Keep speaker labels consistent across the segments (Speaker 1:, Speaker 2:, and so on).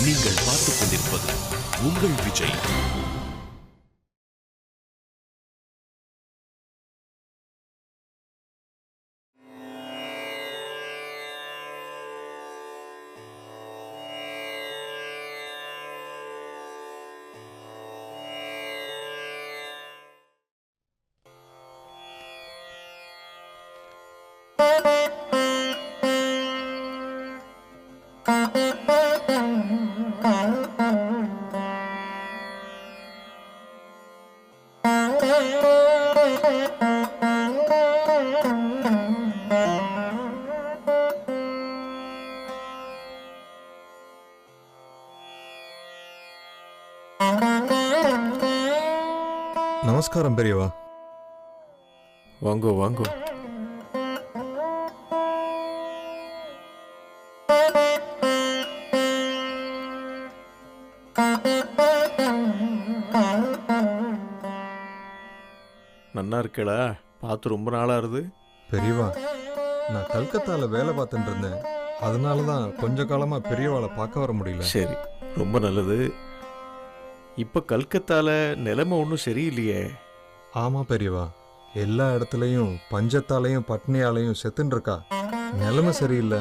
Speaker 1: நீங்கள் பார்த்துக் கொண்டிருப்பது உங்கள் விஜய்.
Speaker 2: நமஸ்காரம் பெரியவா.
Speaker 3: வாங்கோ வாங்கோ. நன்னா இருக்கடா, பார்த்து ரொம்ப நாளாருது.
Speaker 2: பெரியவா, நான் கல்கத்தால வேலை பார்த்துட்டு இருந்தேன். அதனால தான் கொஞ்ச காலமா பெரியவாளை பார்க்க வர முடியல.
Speaker 3: சரி, ரொம்ப நல்லது. இப்போ கல்கத்தால நிலைமை ஒன்றும் சரியில்லையே.
Speaker 2: ஆமா பெரியவா, எல்லா இடத்துலையும் பஞ்சத்தாலையும் பட்னியாலையும் செத்துன்னு இருக்கா. நிலைமை சரியில்லை,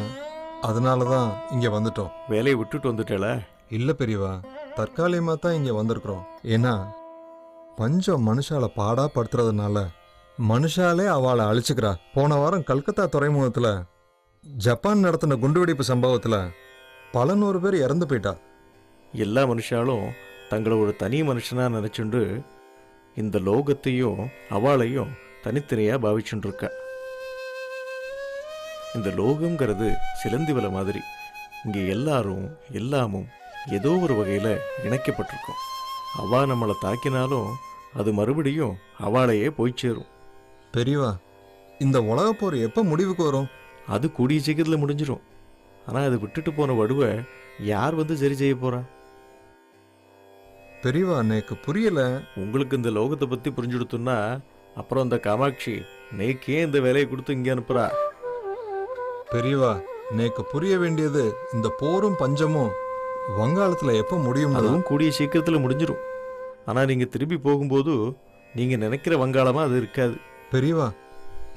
Speaker 2: அதனால தான் இங்க வந்துட்டோம்.
Speaker 3: வேலையை விட்டுட்டு வந்துட்டேல?
Speaker 2: இல்ல பெரியவா, தற்காலிகமா தான் இங்க வந்திருக்கிறோம். ஏன்னா பஞ்சம் மனுஷால பாடா படுத்துறதுனால மனுஷாலே அவளை அழிச்சுக்கிறா. போன வாரம் கல்கத்தா துறைமுகத்துல ஜப்பான் நடத்தின குண்டுவெடிப்பு சம்பவத்துல பல 100 பேர் இறந்து போயிட்டா.
Speaker 3: எல்லா மனுஷாலும் தங்களை ஒரு தனி மனுஷனா நினைச்சுண்டு இந்த லோகத்தையும் அவளையும் தனித்தனியாக பாவிச்சுட்டு இருக்கா. இந்த லோகங்கிறது சிலந்தி வலை மாதிரி. இங்கே எல்லாரும் எல்லாமும் ஏதோ ஒரு வகையில் இணைக்கப்பட்டிருக்கும். அவா நம்மளை தாக்கினாலும் அது மறுபடியும் அவளையே போய் சேரும்.
Speaker 2: பெரியவா, இந்த உலகப்போர் எப்போ முடிவுக்கு வரும்?
Speaker 3: அது கூடிய சீக்கிரத்தில் முடிஞ்சிடும். ஆனால் அது விட்டுட்டு போன வடுவை யார் வந்து சரி செய்ய போறா?
Speaker 2: பெரியவா, எனக்கு புரியல.
Speaker 3: உங்களுக்கு இந்த லோகத்தை பற்றி புரிஞ்சுடுத்துன்னா அப்புறம் அந்த காமாட்சி நேக்கே இந்த வேலையை கொடுத்து இங்கே அனுப்புறா.
Speaker 2: பெரியவா, எனக்கு புரிய வேண்டியது இந்த போரும் பஞ்சமும் வங்காளத்துல எப்போ முடியும்?
Speaker 3: அதுவும் கூடிய சீக்கிரத்தில் முடிஞ்சிடும். ஆனால் நீங்கள் திரும்பி போகும்போது நீங்கள் நினைக்கிற வங்காளமாக அது இருக்காது.
Speaker 2: பெரியவா,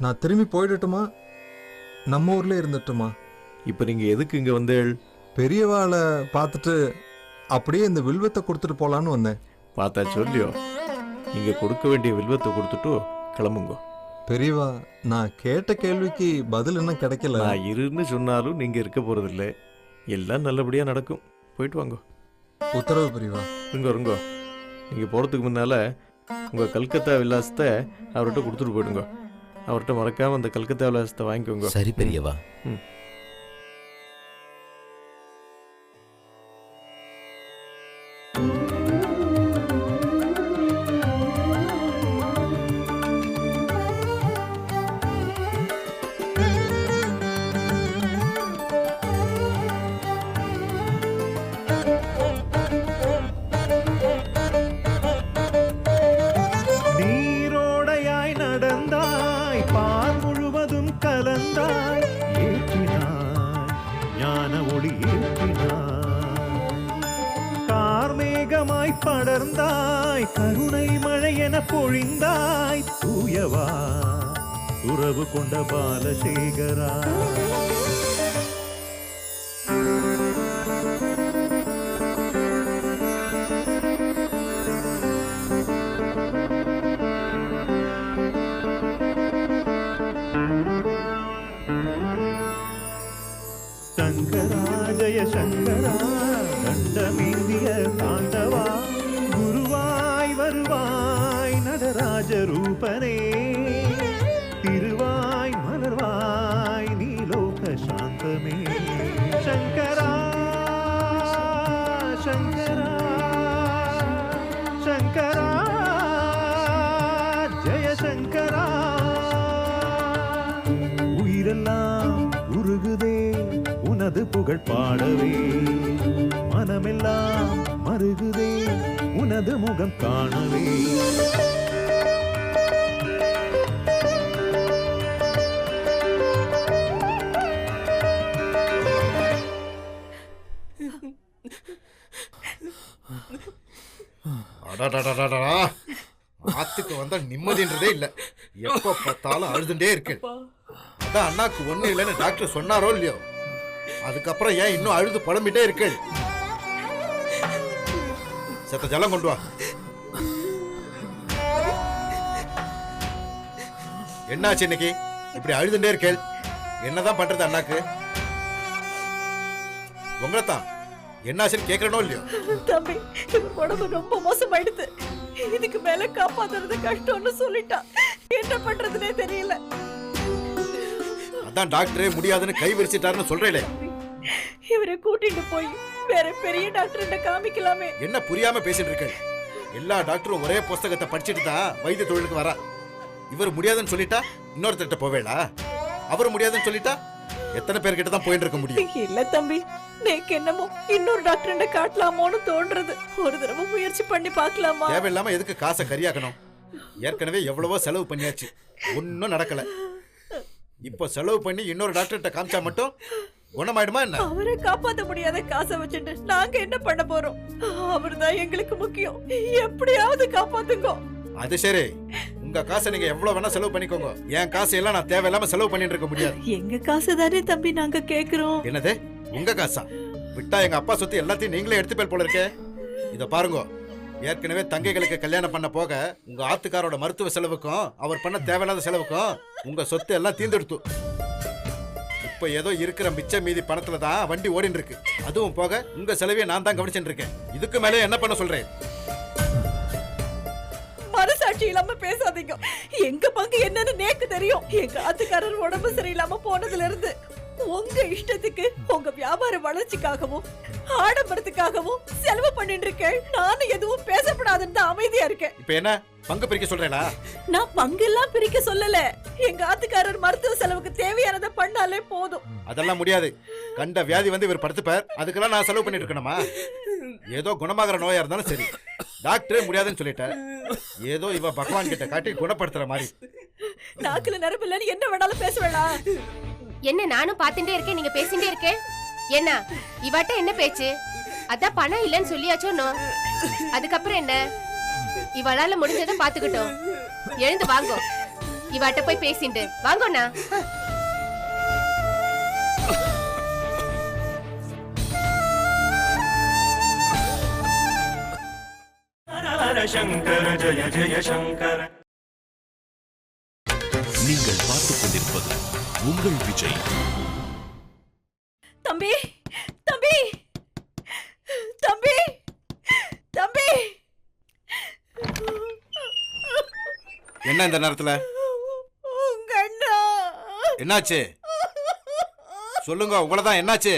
Speaker 2: நான் திரும்பி போயிடட்டுமா, நம்ம ஊர்ல இருந்துட்டுமா?
Speaker 3: இப்போ நீங்கள் எதுக்கு இங்கே வந்தேள்?
Speaker 2: பெரியவாளை பார்த்துட்டு அப்படியே இந்த வில்வத்தை கொடுத்துட்டு போலான்னு வந்தேன்.
Speaker 3: பார்த்தா சொல்லியோ, நீங்கள் கொடுக்க வேண்டிய வில்வத்தை கொடுத்துட்டு கிளம்புங்க.
Speaker 2: பெரியவா, நான் கேட்ட கேள்விக்கு பதில் என்ன கிடைக்கல.
Speaker 3: நான் இருன்னு சொன்னாலும் நீங்கள் இருக்க போகிறதில்ல. எல்லாம் நல்லபடியாக நடக்கும். போயிட்டு வாங்க.
Speaker 2: உத்தரவு பெரியவா.
Speaker 3: இருங்கோ. நீங்கள் போகிறதுக்கு முன்னால் உங்கள் கல்கத்தா விலாசத்தை அவர்கிட்ட கொடுத்துட்டு போயிடுங்க. அவர்கிட்ட மறக்காமல் அந்த கல்கத்தா விலாசத்தை வாங்கிக்கோங்க.
Speaker 1: சரி பெரியவா.
Speaker 4: படர்ந்தாய் கருணை மழையென பொழிந்தாய் தூயவா உறவு கொண்ட பாலசேகரா. சங்கரா ஜய சங்கரா கண்டமேந்திய தாண்டவா குருவாய் வருவாய் நடராஜ ரூபனே திருவாய் மலர்வாய் நீலோக சாந்தமே. சங்கரா சங்கரா சங்கரா ஜய சங்கரா. உயிரெல்லாம் உருகுதே உனது புகழ் பாடவே, மனமெல்லாம் மருகுதே உனது முகம் காணவே.
Speaker 5: அடடடடடா. ஆத்துக்கு வந்தா நிம்மதின்றதே இல்ல. எப்ப பார்த்தாலும் அழுதுண்டே இருக்கு. அதான் அண்ணாக்கு ஒண்ணு இல்லைன்னு டாக்டர் சொன்னாரோ இல்லையோ, அதுக்கப்புறம் ஏன் இன்னும் அழுது புலம்பிட்டே இருக்கு? செத்த ஜலம் கொண்டு வா. என்னாச்சு இன்னைக்கு இப்படி அழுதுண்டே இருக்கேள்? என்னதான் பண்றது அண்ணாக்கு? உங்களைத்தான் என்னாச்சுன்னு கேட்கறனோ இல்லையோ?
Speaker 6: தம்பி, இவர் உடம்பு ரொம்ப மோசமாயிடுது. இதுக்கு மேல காப்பாத்துறது கஷ்டம்னு சொல்லிட்டா. என்ன பண்றதுனே தெரியல.
Speaker 5: அதான் டாக்டரே முடியாதுன்னு கை விரிச்சிட்டாருன்னு சொல்றேன்.
Speaker 6: இவரை கூட்டிட்டு போய் வேற பெரிய டாக்டர்கிட்ட காமிக்கலாமே.
Speaker 5: என்ன புரியாம பேசிட்டு இருக்க? எல்லா டாக்டரும் ஒரே புஸ்தகத்தை படிச்சுட்டு தான் வைத்திய தொழிலுக்கு வரா. இவர் முடியாதுன்னு சொல்லிட்டா இன்னொருத்தர்கிட்ட போவேளா? அவர் முடியாதுன்னு சொல்லிட்டா எத்தனை பேர்கிட்ட தான் போயிட்டு இருக்க முடியும்?
Speaker 6: இல்ல தம்பி, நேக்கு என்னமோ இன்னொரு டாக்டர்கிட்ட காட்டலாமோன்னு தோன்றது. ஒரு தடவை முயற்சி பண்ணி பார்க்கலாமா?
Speaker 5: தேவையில்லாம எதுக்கு காசை கரியாக்கணும்? ஏற்கனவே எவ்வளவோ செலவு பண்ணியாச்சு, ஒன்னும் நடக்கல. இப்போ செலவு பண்ணி இன்னொரு டாக்டர்கிட்ட காமிச்சா மட்டும் குணமாயிடுமா என்ன?
Speaker 6: அவரை காப்பாத்த முடியாத காசை வச்சுட்டு நாங்க என்ன பண்ண போறோம்? அவர்தான் எங்களுக்கு முக்கியம். எப்படியாவது காப்பாத்துங்க.
Speaker 5: அது சரி, உங்க காசை நீங்க எவ்வளவு வேணா செலவு பண்ணிக்கோங்க. என் காசை எல்லாம் நான் தேவையில்லாம செலவு பண்ணிட்டு இருக்க முடியாது.
Speaker 6: எங்க காசு தானே தம்பி நாங்க கேக்குறோம்.
Speaker 5: என்னது உங்க காசா? விட்டா எங்க அப்பா சொத்து எல்லாத்தையும் நீங்களே எடுத்து போய் போல இருக்கே. இத பாருங்க, ஏற்கனவே தங்கைகளுக்கு கல்யாணம் பண்ண போக உங்க ஆத்துக்காரோட மருத்துவ செலவுக்கும் அவர் பண்ண தேவையில்லாத செலவுக்கும் உங்க சொத்து எல்லாம் தீர்ந்தெடுத்து. இப்ப ஏதோ இருக்கிற மிச்ச மீதி பணத்துல தான் வண்டி ஓடிட்டு இருக்கு. அதுவும் போக உங்க செலவையை நான் தான் கவனிச்சுட்டு இருக்கேன். இதுக்கு மேலே என்ன பண்ண சொல்றேன்?
Speaker 6: மனசாட்சி இல்லாம பேசாதீங்க. எங்க பங்கு என்னன்னு நேக்கு தெரியும். எங்க ஆத்துக்காரர் உடம்பு சரியில்லாம போனதுல இருந்து உங்க இஷ்டத்துக்கு உங்க வியாபார வளர்ச்சிக்காகவும் ஆடம்பரத்துக்காகவும் செலவு பண்ணிட்டு இருக்கேன். நானும் எதுவும் பேசப்படாதுன்னு தான் அமைதியா இருக்கேன்.
Speaker 5: இப்ப என்ன பங்கு பிரிக்க சொல்றேனா?
Speaker 6: நான் பங்கெல்லாம் பிரிக்க சொல்லல. எங்க ஆத்துக்காரர் மருத்துவ செலவுக்கு தேவையானதை பண்ணாலே போதும்.
Speaker 5: அதெல்லாம் முடியாது. கண்ட வியாதி வந்து இவர் படுத்துப்பார், அதுக்கெல்லாம் நான் செலவு பண்ணிட்டு இருக்கணுமா? ஏதோ குணமாகற நோயா இருந்தாலும் சரி, டாக்டரே முடியாதுன்னு சொல்லிட்டார். ஏதோ இவ பகவான் கிட்ட காட்டி குணப்படுத்துற மாதிரி.
Speaker 6: நாக்குல நரம்பு இல்லைன்னு என்ன வேணாலும் பேசுவேடா.
Speaker 7: என்ன நானும் பாத்துட்டே இருக்கேன், நீங்க பேசிட்டே இருக்கேன். என்ன இவாட்ட என்ன பேச்சு? அதான் பணம் இல்லன்னு சொல்லியாச்சோனோ. அதுக்கப்புறம் என்ன? இவளால முடிஞ்சதை பாத்துக்கிட்டோம். எழுந்து வாங்கோ, இவாட்ட போய் பேசிட்டு வாங்கோண்ணா.
Speaker 8: சங்கர ஜய ஜய சங்கர.
Speaker 1: நீங்கள் பார்த்துக் கொண்டிருப்பது உங்கள் விஜய்.
Speaker 6: தம்பி, தம்பி, தம்பி, தம்பி.
Speaker 5: என்ன இந்த நேரத்துல?
Speaker 6: உங்க அண்ணா.
Speaker 5: என்னாச்சு சொல்லுங்க, உங்களதான் என்னாச்சு?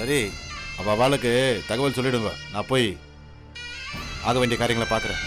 Speaker 5: சரி, அவ அவளுக்கு தகவல் சொல்லிடுங்க. நான் போய் ஆக வேண்டிய காரியங்களை பார்க்குறேன்.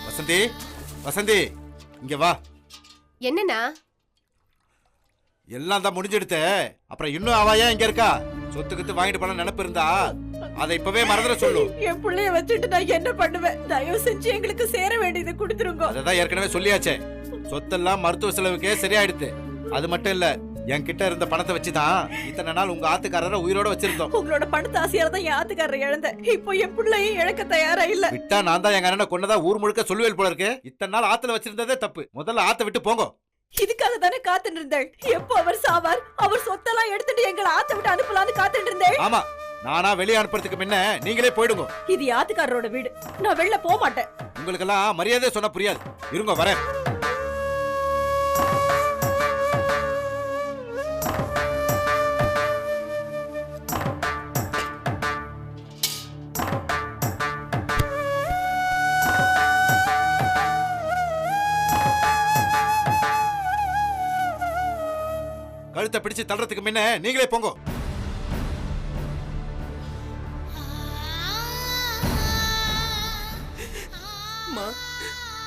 Speaker 5: வசந்தி, வசந்தி, இங்க வா.
Speaker 7: என்னண்ணா?
Speaker 5: எல்லாம் தான் முடிஞ்செடுத்த, அப்புறம் இன்னும் அவ ஏன் இங்க இருக்கா? சொத்துக்கிட்டு வாங்கிட்டு போன நினைப்பு இருந்தா அதை இப்பவே மறந்துட சொல்லு.
Speaker 6: என் பிள்ளைய வச்சுட்டு நான் என்ன பண்ணுவேன்? தயவு செஞ்சு எங்களுக்கு சேர வேண்டியதை கொடுத்துருங்க.
Speaker 5: அதான் ஏற்கனவே சொல்லியாச்சே, சொத்தெல்லாம் மருத்துவ செலவுக்கே சரியாயிடுது. அது மட்டும் இல்ல, என்கிட்ட இருந்த பணத்தை வச்சுதான் இத்தனை நாள் உங்க ஆத்துக்காரரை உயிரோட வச்சிருந்தோம்.
Speaker 6: உங்களோட பணத்தை ஆசையால தான் என் ஆத்துக்காரரை இழந்தேன். இப்போ என் பிள்ளையும் இழக்க தயாரா இல்ல.
Speaker 5: விட்டா நான் தான் எங்க அண்ணனை கொன்னதா ஊர் முழுக்க சொல்லுவேல் போல இருக்கு. இத்தனை நாள் ஆத்துல வச்சிருந்ததே தப்பு. முதல்ல ஆத்த விட்டு போங்க.
Speaker 6: இதுக்காக தானே காத்துட்டு இருந்தேன். எப்போ அவர் சாவார், அவர் சொத்தெல்லாம் எடுத்துட்டு எங்களை ஆத்த விட்டு அனுப்பலான்னு காத்துட்டு இருந்தேன்.
Speaker 5: ஆமா, நானா வெளியே அனுப்புறதுக்கு முன்ன நீங்களே போயிடுங்க.
Speaker 6: இது யாத்துக்காரரோட வீடு, நான் வெளில போக மாட்டேன்.
Speaker 5: உங்களுக்கெல்லாம் மரியாதை சொன்னா புரியாது. இருங்க வரேன். கழுத்தை பிடிச்சு தள்ளுறதுக்கு முன்ன நீங்களே போங்க.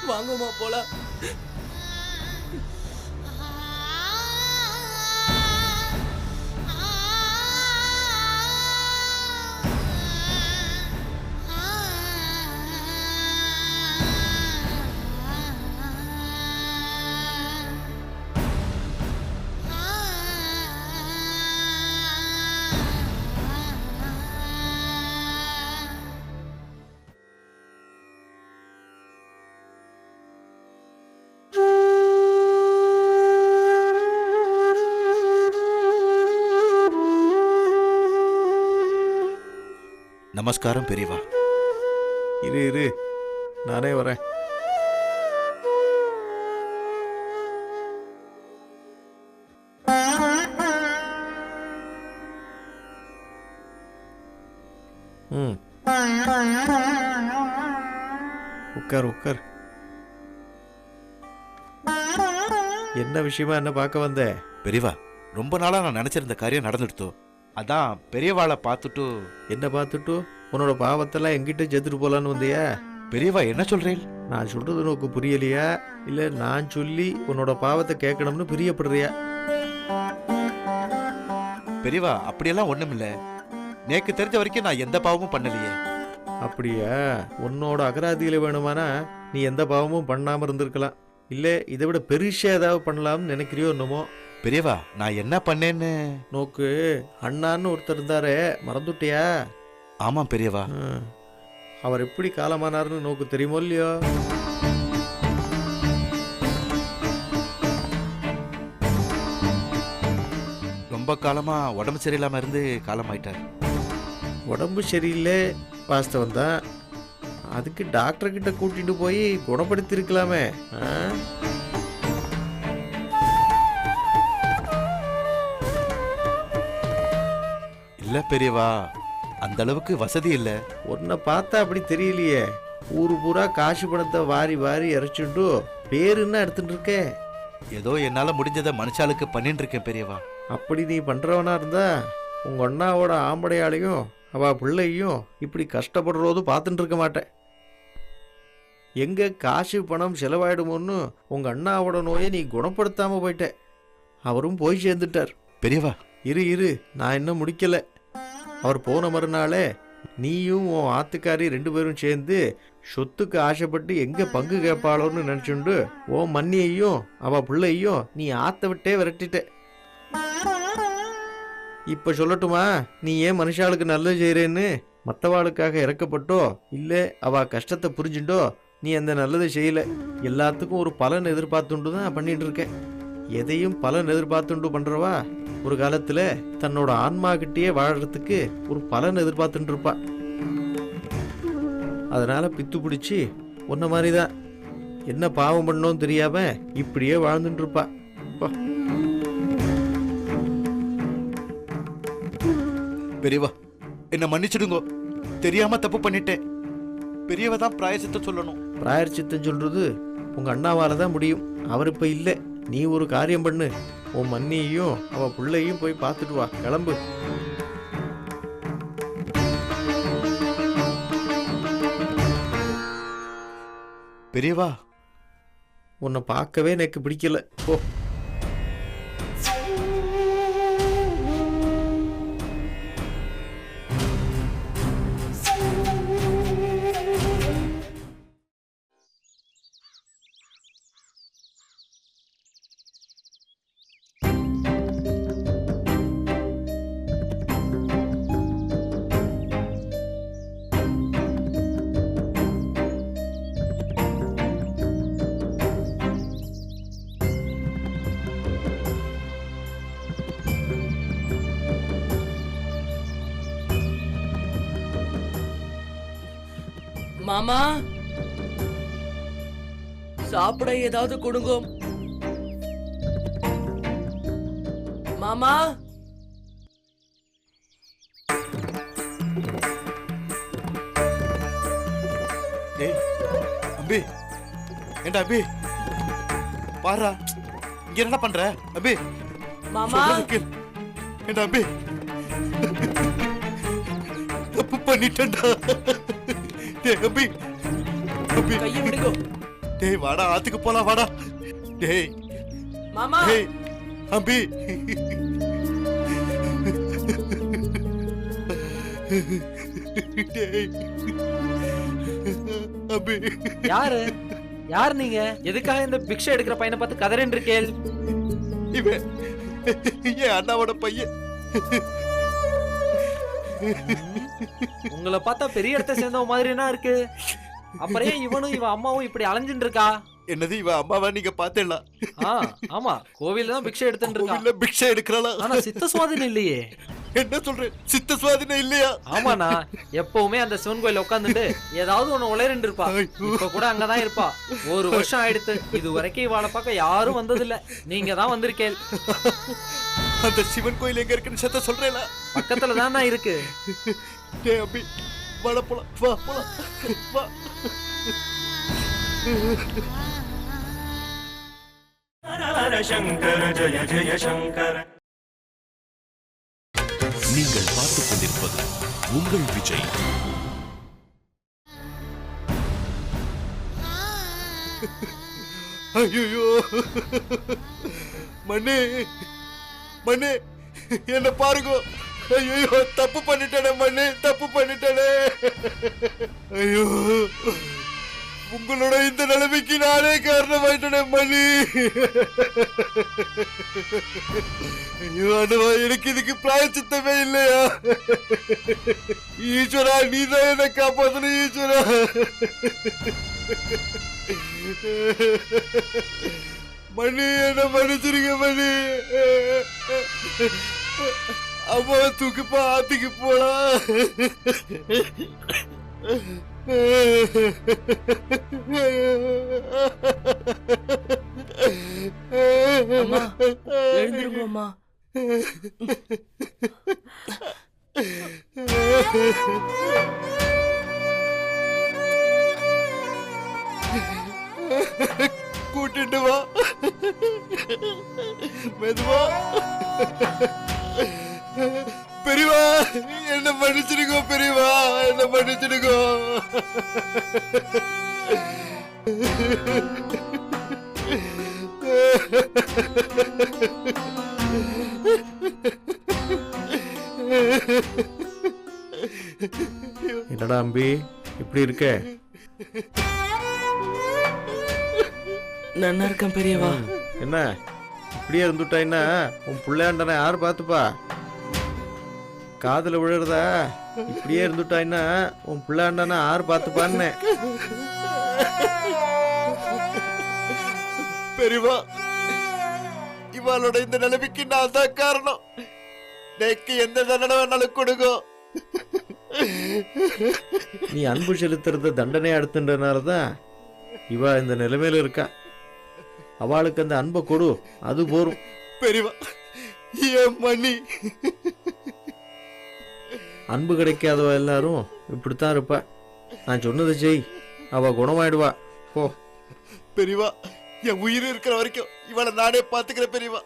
Speaker 9: வாங்கம்மா போலாம்.
Speaker 5: நமஸ்காரம் பெரியவா.
Speaker 3: இரு இரு, நானே வரேன். ம், உட்கார் உட்கார். என்ன விஷயமா என்ன பார்க்க வந்த?
Speaker 5: பெரியவா, ரொம்ப நாளா நான் நினைச்சிருந்த காரியம் நடந்துடுத்தோ. அதான் பெரியவாளை பார்த்துட்டு.
Speaker 3: என்ன பார்த்துட்டு உன்னோட பாவத்தெல்லாம் எங்கிட்ட சேர்த்துட்டு போலான்னு வந்தியா?
Speaker 5: பெரியவா என்ன சொல்றேன்?
Speaker 3: நான் சொல்றது உனக்கு புரியலையா, இல்ல நான் சொல்லி உன்னோட பாவத்தை கேட்கணும்னு பிரியப்படுறியா?
Speaker 5: பெரியவா அப்படியெல்லாம் ஒண்ணுமில்ல. நேக்கு தெரிஞ்ச வரைக்கும் நான் எந்த பாவமும் பண்ணலையே.
Speaker 3: அப்படியா? உன்னோட அகராதியில வேணுமானா நீ எந்த பாவமும் பண்ணாம இருந்திருக்கலாம். இல்ல இதை விட பெருசா ஏதாவது பண்ணலாம்னு நினைக்கிறியோ என்னமோ?
Speaker 5: பெரியவா நான் என்ன பண்ணேன்னு.
Speaker 3: நோக்கு அண்ணான்னு ஒருத்தர் இருந்தாரே, மறந்துட்டியா?
Speaker 5: ஆமாம் பெரியவா.
Speaker 3: அவர் எப்படி காலமானார்னு நோக்கு தெரியுமோ இல்லையோ?
Speaker 5: ரொம்ப காலமா உடம்பு சரியில்லாம இருந்து காலமாயிட்டார்.
Speaker 3: உடம்பு சரியில்லை வாஸ்தவம் தான். அதுக்கு டாக்டர் கிட்ட கூட்டிட்டு போய் குணப்படுத்தி இருக்கலாமே.
Speaker 5: இல்ல பெரியவா, அந்த அளவுக்கு வசதி இல்ல.
Speaker 3: உன்னை பார்த்தா அப்படி தெரியலையே. ஊரு பூரா காசு பணத்தை வாரி வாரி இறைச்சுட்டு பேருன்னா எடுத்துட்டு இருக்க.
Speaker 5: ஏதோ என்னால முடிஞ்சதை மனுஷாளுக்கு பண்ணிட்டு இருக்கேன் பெரியவா.
Speaker 3: அப்படி நீ பண்றவனா இருந்தா உங்க அண்ணாவோட ஆம்படையாளையும் அவ பிள்ளையும் இப்படி கஷ்டப்படுறதும் பார்த்துட்டு இருக்க மாட்டேன். எங்க காசு பணம் செலவாயிடுமோன்னு உங்க அண்ணாவோட நோயை நீ குணப்படுத்தாம போயிட்ட. அவரும் போய் சேர்ந்துட்டார்.
Speaker 5: பெரியவா
Speaker 3: இரு இரு, நான் இன்னும் முடிக்கல. அவர் போன மறுநாளே நீயும் உன் ஆத்துக்காரி 2 பேரும் சேர்ந்து சொத்துக்கு ஆசைப்பட்டு எங்க பங்கு கேட்பாளோன்னு நினைச்சுண்டு உன் மண்ணியையும் அவ பிள்ளையும் நீ ஆத்த விட்டே விரட்டிட்ட. இப்ப சொல்லட்டுமா, நீ ஏன் மனுஷாளுக்கு நல்லது செய்யறேன்னு? மற்றவாளுக்காக இறக்கப்பட்டோ இல்ல அவ கஷ்டத்தை புரிஞ்சுட்டோ நீ அந்த நல்லதை செய்யல. எல்லாத்துக்கும் ஒரு பலன் எதிர்பார்த்துண்டு தான் பண்ணிட்டு இருக்க. எதையும் பலன் எதிர்பார்த்துண்டு பண்றவா ஒரு காலத்துல தன்னோட ஆன்மா கிட்டேயே வாழறதுக்கு ஒரு பலன் எதிர்பார்த்துட்டு இருப்பா. அதனால பித்து பிடிச்சி உன்ன மாதிரிதான் என்ன பாவம் பண்ணோம் தெரியாம இப்படியே வாழ்ந்துட்டு இருப்பா.
Speaker 5: பெரியவா என்ன மன்னிச்சிடுங்க. தெரியாம தப்பு பண்ணிட்டேன். பெரியவா தான் பிராயசித்தம் சொல்லணும்.
Speaker 3: பிராயச்சித்தம் சொல்றது உங்க அண்ணாவால தான் முடியும். அவர் இப்ப இல்லை. நீ ஒரு காரியம் பண்ணு, உன் மண்ணியையும் அவ பிள்ளையும் போய் பார்த்துட்டு வா. கிளம்பு.
Speaker 5: பெரியவா
Speaker 3: உன்னை பார்க்கவே எனக்கு பிடிக்கல. போ.
Speaker 9: மாமா சாப்பிட ஏதாவது கொடுங்க மாமா.
Speaker 5: டேய் அம்பி, ஏண்டா அம்பி, பாரா இங்க என்ன பண்ற அம்பி?
Speaker 9: மாமா
Speaker 5: ஏண்டா அம்பி, தப்பு பண்ணிட்டேன்டா. டேய் அம்பி, அம்பி
Speaker 9: கையை விடுங்க.
Speaker 5: டேய் வாடா, ஆத்துக்கு போலாம் வாடா. டேய்
Speaker 9: மாமா
Speaker 5: டேய் அம்பி, டேய் அம்பி.
Speaker 10: யார் நீங்க? எதுக்காக இந்த பிக்ஷை எடுக்கிற பையனை பார்த்து கதறேன் இருக்கேள்?
Speaker 5: இவன் என் அண்ணாவோட பையன்.
Speaker 10: உங்களை பார்த்தா பெரிய இடத்த சேர்ந்த மாதிரினா இருக்கு. அப்புறம் ஏன் இவனும் இவன் அம்மாவும் இப்படி அலைஞ்சுட்டு இருக்கா?
Speaker 5: என்னது இவன் அம்மாவா நீங்க பாத்தேல?
Speaker 10: ஆமா, கோவில்ல தான் பிக்ஷை எடுத்துட்டு இருக்கா.
Speaker 5: கோவில்ல பிக்ஷை எடுக்கறாளா?
Speaker 10: ஆனா சித்த சுவாதீனம் இல்லையே.
Speaker 5: என்ன சொல்ற? சித்த சுவாதீனம் இல்லையா?
Speaker 10: ஆமாண்ணா, எப்பவுமே அந்த சிவன் கோயில உட்காந்துட்டு ஏதாவது ஒண்ணு உளறிண்டு இருப்பா. இப்ப கூட அங்கதான் இருப்பா. 1 வருஷம் ஆயிடுத்து. இது வரைக்கும் இவாளை பார்க்க யாரும் வந்ததில்ல. நீங்க தான் வந்திருக்கேள்.
Speaker 5: அந்த சிவன் கோயில் எங்க இருக்குன்னு சத்த சொல்றேல?
Speaker 10: பக்கத்துல தானா இருக்கு.
Speaker 5: டேய் அம்பி, வாடா போலாம். வா போலாம். வா.
Speaker 8: ஹர சங்கர ஜய ஜய சங்கர.
Speaker 1: நீங்கள் பார்த்துக் கொண்டிருப்பது உங்கள் விஜய்.
Speaker 5: ஐயோ மண்ணே, மண்ணே என்ன பாருங்க. ஐயோ தப்பு பண்ணிட்டேனே மண்ணே, தப்பு பண்ணிட்டேனே. ஐயோ உங்களோட இந்த நிலைமைக்கு நானே காரணமாயிட்டேனே மணி. ஐயோ அண்ணா, எனக்கு இதுக்கு பிராயச்சித்தமே இல்லையா? ஈஸ்வரா, நீதான் என்ன காப்பாத்தணும் ஈஸ்வரா. மணி என்ன மன்னிச்சிருக்க மணி. அம்மா தூக்குப்பா, ஆத்துக்கு போலாம்.
Speaker 9: அம்மா எழுந்திருங்க அம்மா.
Speaker 5: கூட்டிட்டு வா மெதுவா. பெரியவா என்ன மன்னிச்சிருக்கோ, பெரியவா என்ன மன்னிச்சிருக்கோ.
Speaker 3: என்னடா அம்பி இப்படி இருக்க?
Speaker 9: நல்லா இருக்கேன் பெரியவா.
Speaker 3: என்ன இப்படியே இருந்துட்டாயின்னா உன் பிள்ளையாண்டனை யாரு பார்த்துப்பா? காதுல விழுறதா? இப்படியே இருந்துட்டாயின்னா உன் பிள்ளையாண்டனை யாரு பார்த்துப்பான்னு.
Speaker 5: பெரியவா, இவளோட இந்த நிலைமைக்கு நான் தான் காரணம். எனக்கு எந்த தண்டனை வேணாலும் கொடுங்க.
Speaker 3: நீ அன்பு செலுத்துறத தண்டனை அடுத்துன்றனாலதான் இவ இந்த நிலைமையில இருக்கா. அவளுக்கு அந்த அன்பை கொடு, அது போரும்.
Speaker 5: பெரியவா என் மணி.
Speaker 3: அன்பு கிடைக்காதவ எல்லாரும் இப்படித்தான் இருப்பா. நான் சொன்னதை செய், அவ குணமாயிடுவா. போ.
Speaker 5: பெரியவா, என் உயிர் இருக்கிற வரைக்கும் இவளை நானே பாத்துக்கிறேன் பெரியவா.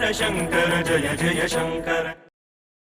Speaker 8: ஹர சங்கர ஜய ஜய சங்கர.